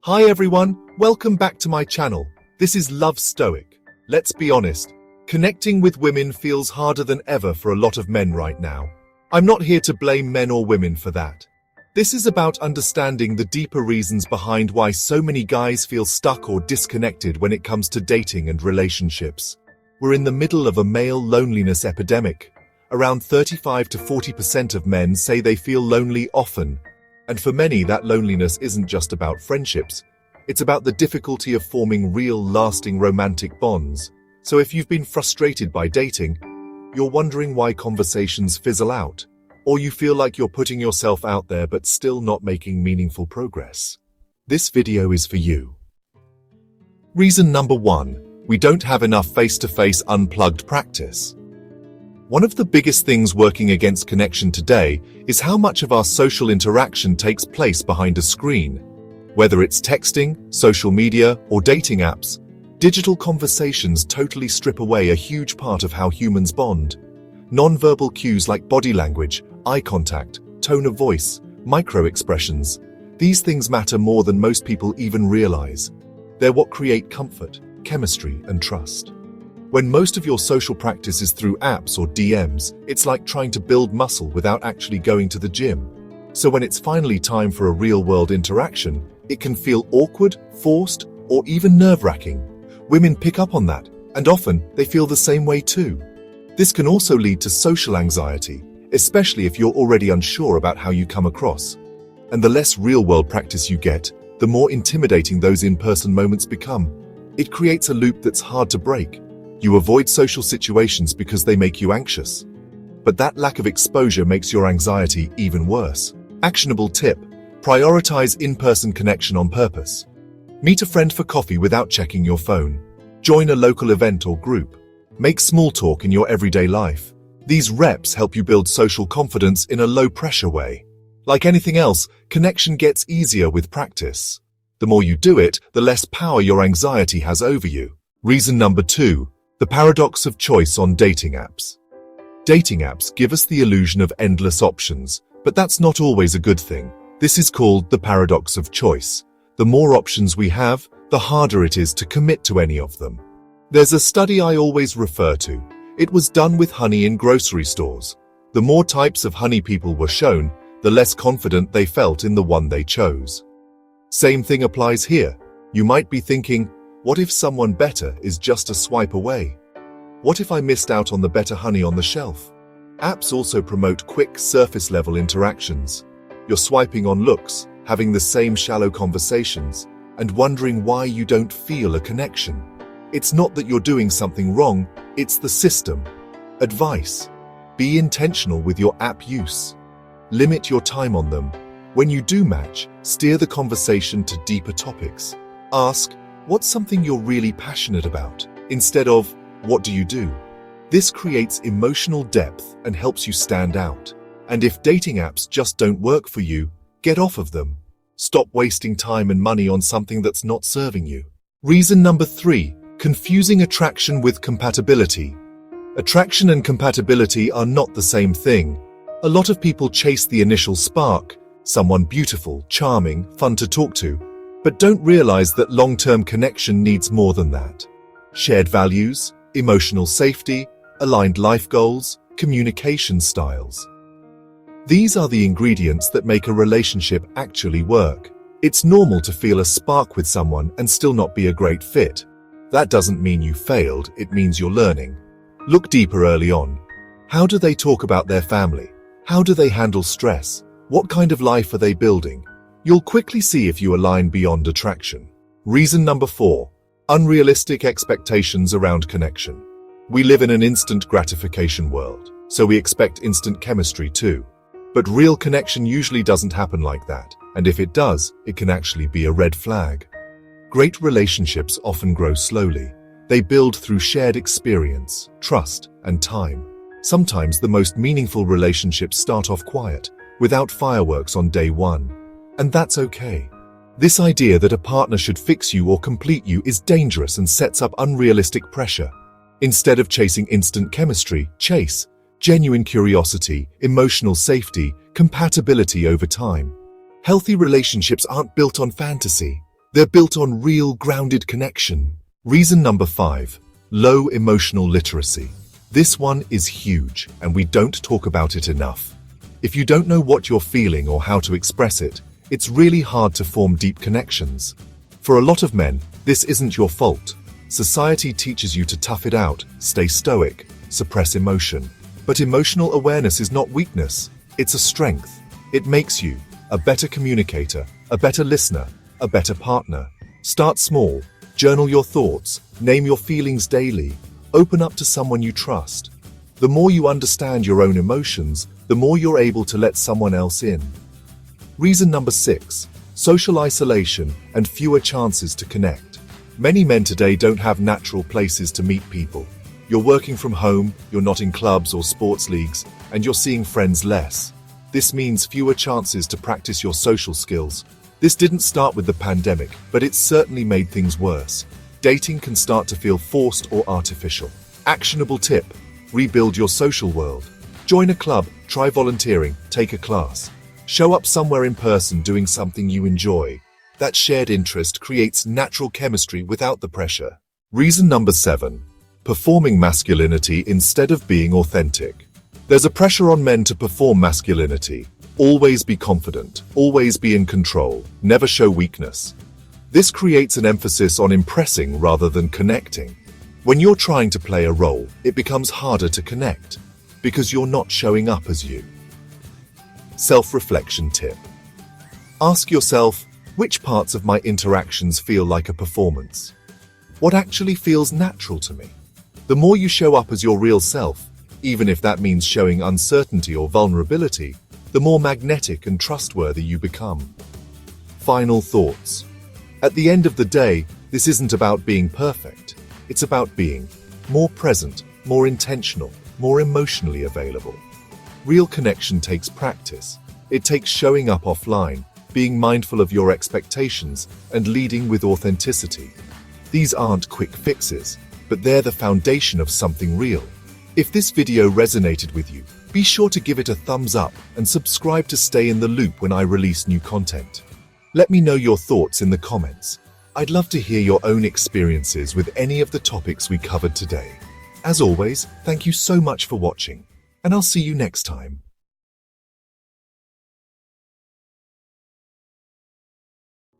Hi everyone, welcome back to my channel. This is Love Stoic. Let's be honest, connecting with women feels harder than ever for a lot of men right now. I'm not here to blame men or women for that. This is about understanding the deeper reasons behind why so many guys feel stuck or disconnected when it comes to dating and relationships. We're in the middle of a male loneliness epidemic. Around 35 to 40% of men say they feel lonely often. And for many, that loneliness isn't just about friendships. It's about the difficulty of forming real, lasting romantic bonds. So if you've been frustrated by dating, you're wondering why conversations fizzle out, or you feel like you're putting yourself out there but still not making meaningful progress, this video is for you. Reason number 1, we don't have enough face-to-face unplugged practice. One of the biggest things working against connection today is how much of our social interaction takes place behind a screen. Whether it's texting, social media, or dating apps, digital conversations totally strip away a huge part of how humans bond. Non-verbal cues like body language, eye contact, tone of voice, micro-expressions, these things matter more than most people even realize. They're what create comfort, chemistry, and trust. When most of your social practice is through apps or DMs, it's like trying to build muscle without actually going to the gym. So when it's finally time for a real-world interaction, it can feel awkward, forced, or even nerve-wracking. Women pick up on that, and often they feel the same way too. This can also lead to social anxiety, especially if you're already unsure about how you come across. And the less real-world practice you get, the more intimidating those in-person moments become. It creates a loop that's hard to break. You avoid social situations because they make you anxious. But that lack of exposure makes your anxiety even worse. Actionable tip: prioritize in-person connection on purpose. Meet a friend for coffee without checking your phone. Join a local event or group. Make small talk in your everyday life. These reps help you build social confidence in a low-pressure way. Like anything else, connection gets easier with practice. The more you do it, the less power your anxiety has over you. Reason number 2. The paradox of choice on dating apps. Dating apps give us the illusion of endless options, but that's not always a good thing. This is called the paradox of choice. The more options we have, the harder it is to commit to any of them. There's a study I always refer to. It was done with honey in grocery stores. The more types of honey people were shown, the less confident they felt in the one they chose. Same thing applies here. You might be thinking, what if someone better is just a swipe away? What if I missed out on the better honey on the shelf? Apps also promote quick, surface-level interactions. You're swiping on looks, having the same shallow conversations, and wondering why you don't feel a connection. It's not that you're doing something wrong, it's the system. Advice: be intentional with your app use. Limit your time on them. When you do match, steer the conversation to deeper topics. Ask, what's something you're really passionate about, instead of, what do you do? This creates emotional depth and helps you stand out. And if dating apps just don't work for you, get off of them. Stop wasting time and money on something that's not serving you. Reason number 3, confusing attraction with compatibility. Attraction and compatibility are not the same thing. A lot of people chase the initial spark, someone beautiful, charming, fun to talk to, but don't realize that long-term connection needs more than that. Shared values, emotional safety, aligned life goals, communication styles. These are the ingredients that make a relationship actually work. It's normal to feel a spark with someone and still not be a great fit. That doesn't mean you failed, it means you're learning. Look deeper early on. How do they talk about their family? How do they handle stress? What kind of life are they building? You'll quickly see if you align beyond attraction. Reason number 4, unrealistic expectations around connection. We live in an instant gratification world, so we expect instant chemistry too. But real connection usually doesn't happen like that, and if it does, it can actually be a red flag. Great relationships often grow slowly. They build through shared experience, trust, and time. Sometimes the most meaningful relationships start off quiet, without fireworks on day one. And that's okay. This idea that a partner should fix you or complete you is dangerous and sets up unrealistic pressure. Instead of chasing instant chemistry, chase genuine curiosity, emotional safety, compatibility over time. Healthy relationships aren't built on fantasy. They're built on real, grounded connection. Reason number 5, low emotional literacy. This one is huge, and we don't talk about it enough. If you don't know what you're feeling or how to express it, it's really hard to form deep connections. For a lot of men, this isn't your fault. Society teaches you to tough it out, stay stoic, suppress emotion. But emotional awareness is not weakness, it's a strength. It makes you a better communicator, a better listener, a better partner. Start small, journal your thoughts, name your feelings daily, open up to someone you trust. The more you understand your own emotions, the more you're able to let someone else in. Reason number 6, social isolation and fewer chances to connect. Many men today don't have natural places to meet people. You're working from home, you're not in clubs or sports leagues, and you're seeing friends less. This means fewer chances to practice your social skills. This didn't start with the pandemic, but it's certainly made things worse. Dating can start to feel forced or artificial. Actionable tip: rebuild your social world. Join a club, try volunteering, take a class. Show up somewhere in person doing something you enjoy. That shared interest creates natural chemistry without the pressure. Reason number 7, performing masculinity instead of being authentic. There's a pressure on men to perform masculinity. Always be confident, always be in control, never show weakness. This creates an emphasis on impressing rather than connecting. When you're trying to play a role, it becomes harder to connect because you're not showing up as you. Self-reflection tip: ask yourself, which parts of my interactions feel like a performance? What actually feels natural to me? The more you show up as your real self, even if that means showing uncertainty or vulnerability, the more magnetic and trustworthy you become. Final thoughts. At the end of the day, this isn't about being perfect. It's about being more present, more intentional, more emotionally available. Real connection takes practice. It takes showing up offline, being mindful of your expectations, and leading with authenticity. These aren't quick fixes, but they're the foundation of something real. If this video resonated with you, be sure to give it a thumbs up and subscribe to stay in the loop when I release new content. Let me know your thoughts in the comments. I'd love to hear your own experiences with any of the topics we covered today. As always, thank you so much for watching, and I'll see you next time.